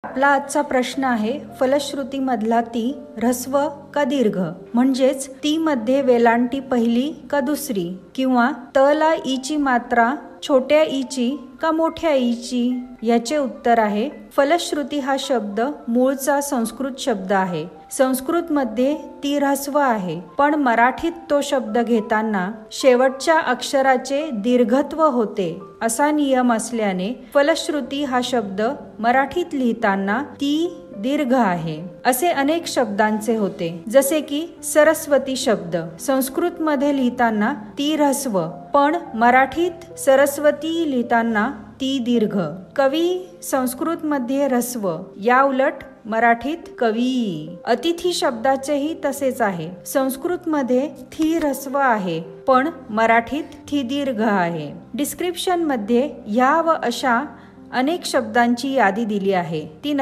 आपला आजचा प्रश्न आहे, फलश्रुती मधला ती ऱ्हस्व का दीर्घ, म्हणजेच ती मध्ये वेलांटी पहिली का दुसरी, किंवा तला ईची मात्रा छोट्या ईची का मोठ्या ईची. याचे उत्तर आहे, फलश्रुती हा शब्द मूळचा संस्कृत शब्द आहे. संस्कृत मध्ये ती ऱ्हस्व आहे, पण मराठीत तो शब्द घेताना शेवटच्या अक्षराचे दीर्घत्व होते असा नियम असल्याने फलश्रुती हा शब्द मराठीत लिहिताना ती दीर्घ आहे. असे अनेक शब्दांचे होते, जसे की सरस्वती शब्द संस्कृत मध्ये लिहिताना ती ऱ्हस्व, पण मराठीत सरस्वती लिहिताना ती दीर्घ. कवी संस्कृत मध्ये ऱ्हस्व, या उलट मराठीत कवी. अतिथी शब्दाचेही तसेच आहे. संस्कृत मध्ये थी ऱ्हस्व आहे, पण मराठीत थी दीर्घ आहे. डिस्क्रिप्शन मध्ये ह्या व अशा अनेक शब्दांची यादी दिली आहे, ती